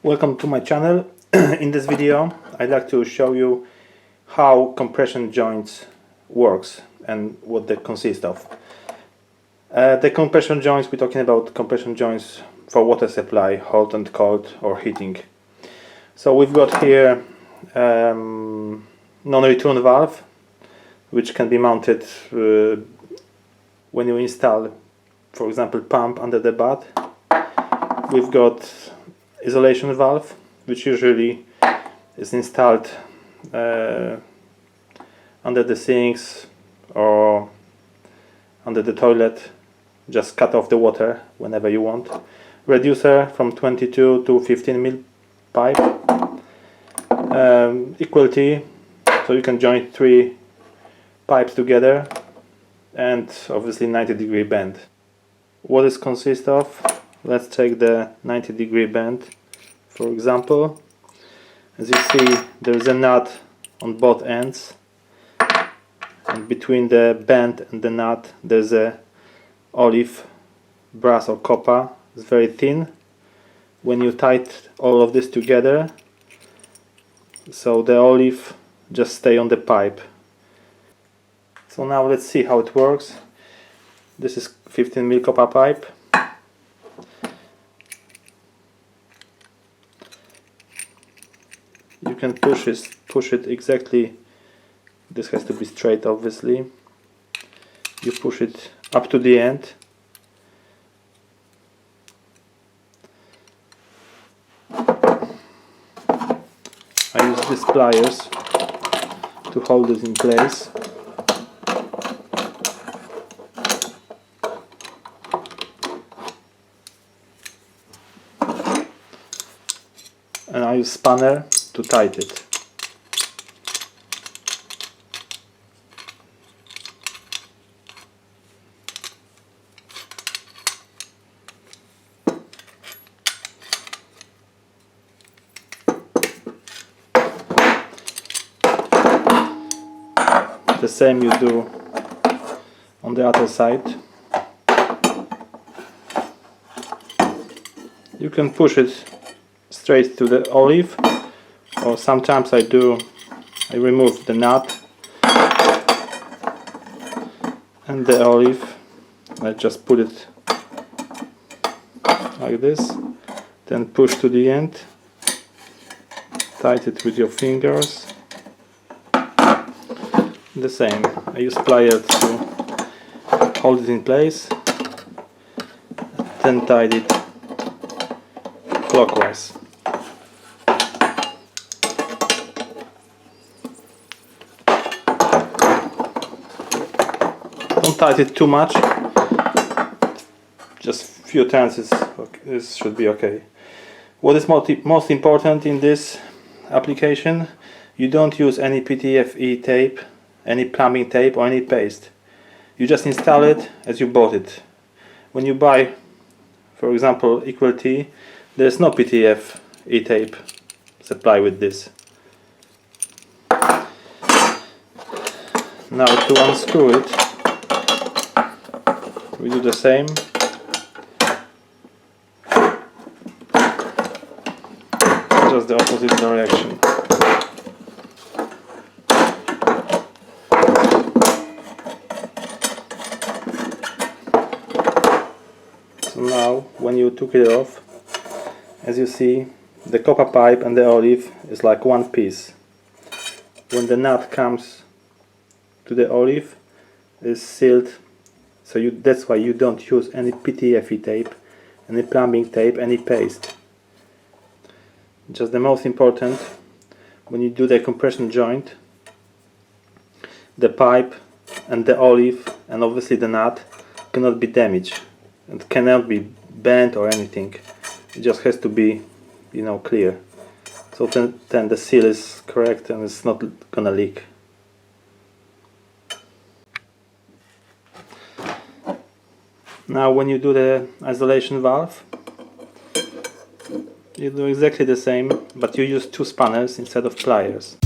Welcome to my channel. In this video I'd like to show you how compression joints works and what they consist of. The compression joints, we're talking about compression joints for water supply, hot and cold or heating. So we've got here non-return valve, which can be mounted when you install, for example, pump under the bath. We've got isolation valve, which usually is installed under the sinks or under the toilet. Just cut off the water whenever you want. Reducer from 22 to 15 mil pipe. Equality, so you can join 3 pipes together, and obviously 90-degree bend. What this consists of? Let's take the 90-degree bend, for example. As you see, there's a nut on both ends, and between the bend and the nut there's a olive brass or copper. It's very thin. When you tighten all of this together, so the olive just stay on the pipe. So now let's see how it works. This is 15 mil copper pipe. You can push it exactly. This has to be straight, obviously. You push it up to the end. I use these pliers to hold it in place. And I use spanner to tighten it. The same you do on the other side. You can push it straight to the olive, or sometimes I remove the nut and the olive. I just put it like this, then push to the end, tighten it with your fingers. The same, I use pliers to hold it in place, then tie it clockwise. Don't tighten it too much, just a few turns, this should be okay. What is most important in this application, you don't use any PTFE tape, any plumbing tape or any paste. You just install it as you bought it. When you buy, for example, Equality, there's no PTFE tape supplied with this. Now to unscrew it, we do the same. Just the opposite direction. So now, when you took it off, as you see, the copper pipe and the olive is like one piece. When the nut comes to the olive, it's sealed. So that's why you don't use any PTFE tape, any plumbing tape, any paste. Just the most important, when you do the compression joint, the pipe and the olive and obviously the nut cannot be damaged and cannot be bent or anything. It just has to be, clear. So then the seal is correct and it's not gonna leak. Now when you do the isolation valve, you do exactly the same, but you use 2 spanners instead of pliers.